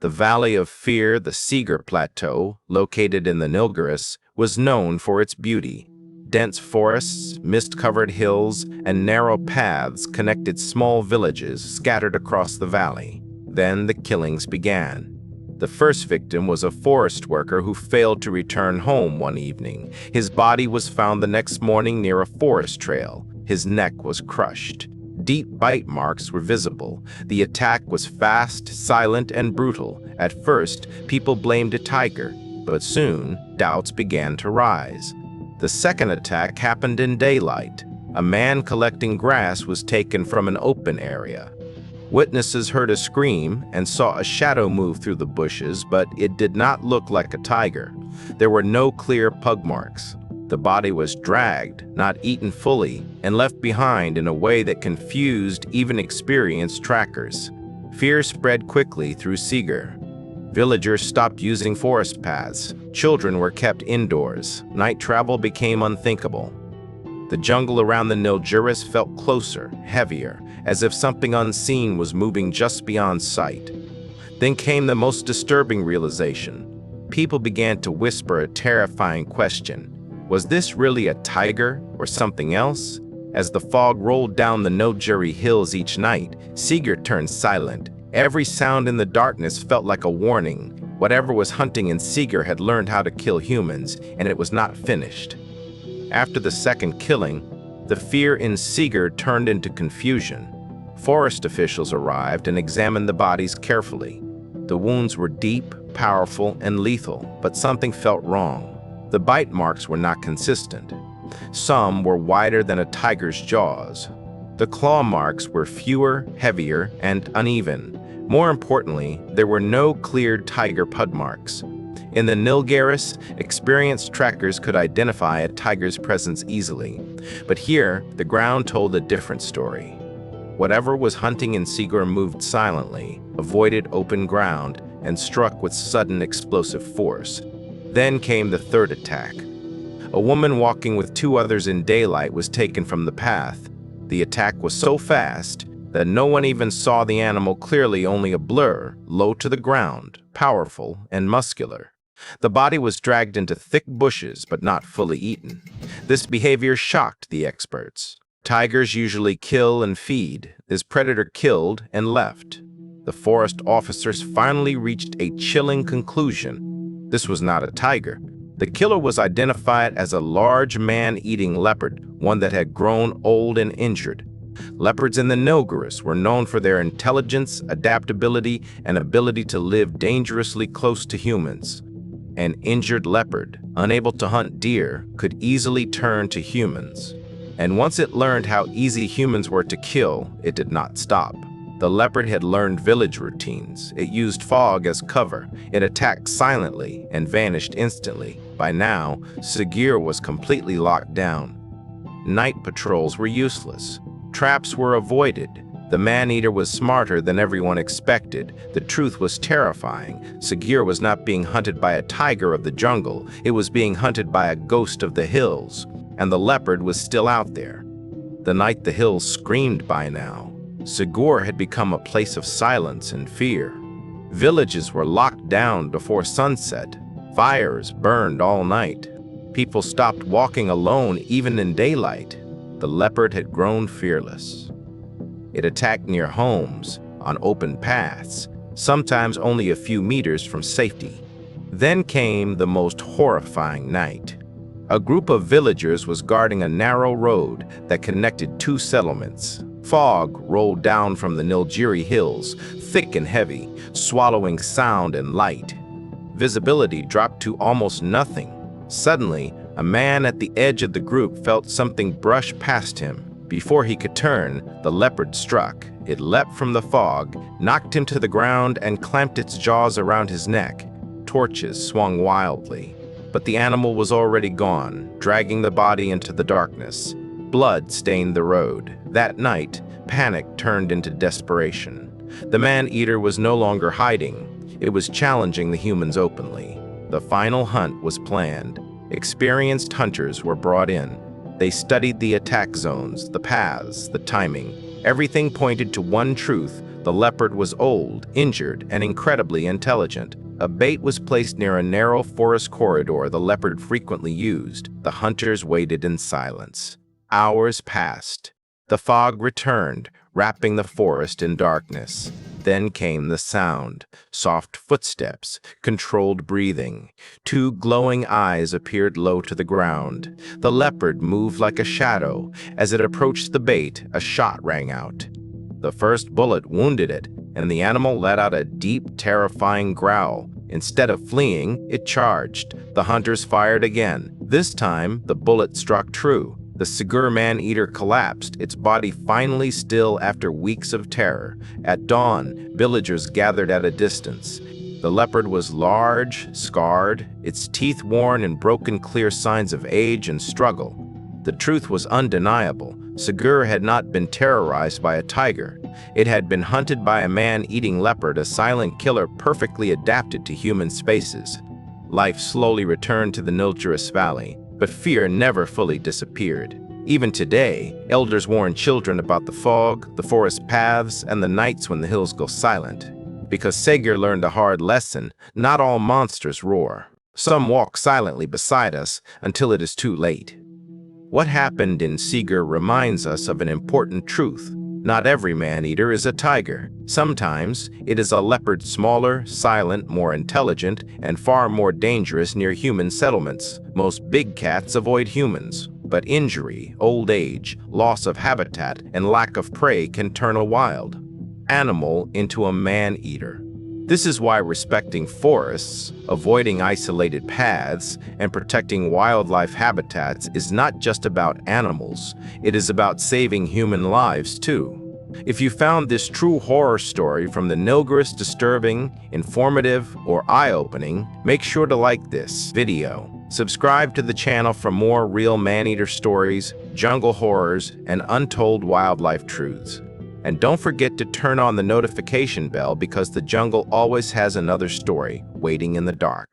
The Valley of Fear, the Segar Plateau, located in the Nilgiris, was known for its beauty. Dense forests, mist-covered hills, and narrow paths connected small villages scattered across the valley. Then the killings began. The first victim was a forest worker who failed to return home one evening. His body was found the next morning near a forest trail. His neck was crushed. Deep bite marks were visible. The attack was fast, silent, and brutal. At first, people blamed a tiger, but soon, doubts began to rise. The second attack happened in daylight. A man collecting grass was taken from an open area. Witnesses heard a scream and saw a shadow move through the bushes, but it did not look like a tiger. There were no clear pug marks. The body was dragged, not eaten fully, and left behind in a way that confused even experienced trackers. Fear spread quickly through Segar. Villagers stopped using forest paths. Children were kept indoors. Night travel became unthinkable. The jungle around the Nilgiris felt closer, heavier, as if something unseen was moving just beyond sight. Then came the most disturbing realization. People began to whisper a terrifying question. Was this really a tiger or something else? As the fog rolled down the Nilgiri hills each night, Segar turned silent. Every sound in the darkness felt like a warning. Whatever was hunting in Segar had learned how to kill humans, and it was not finished. After the second killing, the fear in Segar turned into confusion. Forest officials arrived and examined the bodies carefully. The wounds were deep, powerful, and lethal, but something felt wrong. The bite marks were not consistent. Some were wider than a tiger's jaws. The claw marks were fewer, heavier, and uneven. More importantly, there were no clear tiger pud marks. In the Nilgiris, experienced trackers could identify a tiger's presence easily. But here, the ground told a different story. Whatever was hunting in Segar moved silently, avoided open ground, and struck with sudden explosive force. Then came the third attack. A woman walking with two others in daylight was taken from the path. The attack was so fast that no one even saw the animal clearly, only a blur, low to the ground, powerful and muscular. The body was dragged into thick bushes but not fully eaten. This behavior shocked the experts. Tigers usually kill and feed. This predator killed and left. The forest officers finally reached a chilling conclusion. This was not a tiger. The killer was identified as a large man-eating leopard, one that had grown old and injured. Leopards in the Nilgiris were known for their intelligence, adaptability, and ability to live dangerously close to humans. An injured leopard, unable to hunt deer, could easily turn to humans. And once it learned how easy humans were to kill, it did not stop. The leopard had learned village routines. It used fog as cover. It attacked silently and vanished instantly. By now, Segar was completely locked down. Night patrols were useless. Traps were avoided. The man-eater was smarter than everyone expected. The truth was terrifying. Segar was not being hunted by a tiger of the jungle. It was being hunted by a ghost of the hills. And the leopard was still out there. The night the hills screamed by now. Segar had become a place of silence and fear. Villages were locked down before sunset. Fires burned all night. People stopped walking alone even in daylight. The leopard had grown fearless. It attacked near homes, on open paths, sometimes only a few meters from safety. Then came the most horrifying night. A group of villagers was guarding a narrow road that connected two settlements. Fog rolled down from the Nilgiri hills, thick and heavy, swallowing sound and light. Visibility dropped to almost nothing. Suddenly, a man at the edge of the group felt something brush past him. Before he could turn, the leopard struck. It leapt from the fog, knocked him to the ground, and clamped its jaws around his neck. Torches swung wildly. But the animal was already gone, dragging the body into the darkness. Blood stained the road. That night, panic turned into desperation. The man-eater was no longer hiding. It was challenging the humans openly. The final hunt was planned. Experienced hunters were brought in. They studied the attack zones, the paths, the timing. Everything pointed to one truth: The leopard was old, injured, and incredibly intelligent. A bait was placed near a narrow forest corridor the leopard frequently used. The hunters waited in silence. Hours passed. The fog returned, wrapping the forest in darkness. Then came the sound, soft footsteps, controlled breathing. Two glowing eyes appeared low to the ground. The leopard moved like a shadow. As it approached the bait, a shot rang out. The first bullet wounded it, and the animal let out a deep, terrifying growl. Instead of fleeing, it charged. The hunters fired again. This time, the bullet struck true. The Segar Man-Eater collapsed, its body finally still after weeks of terror. At dawn, villagers gathered at a distance. The leopard was large, scarred, its teeth worn and broken, clear signs of age and struggle. The truth was undeniable. Segar had not been terrorized by a tiger. It had been hunted by a man-eating leopard, a silent killer perfectly adapted to human spaces. Life slowly returned to the Nilgiris Valley, but fear never fully disappeared. Even today, elders warn children about the fog, the forest paths, and the nights when the hills go silent. Because Segar learned a hard lesson: not all monsters roar. Some walk silently beside us until it is too late. What happened in Segar reminds us of an important truth. Not every man-eater is a tiger. Sometimes it is a leopard, smaller, silent, more intelligent, and far more dangerous near human settlements. Most big cats avoid humans, but injury, old age, loss of habitat, and lack of prey can turn a wild animal into a man-eater. This is why respecting forests, avoiding isolated paths, and protecting wildlife habitats is not just about animals, it is about saving human lives too. If you found this true horror story from the Nilgiris disturbing, informative, or eye-opening, make sure to like this video. Subscribe to the channel for more real man-eater stories, jungle horrors, and untold wildlife truths. And don't forget to turn on the notification bell because the jungle always has another story waiting in the dark.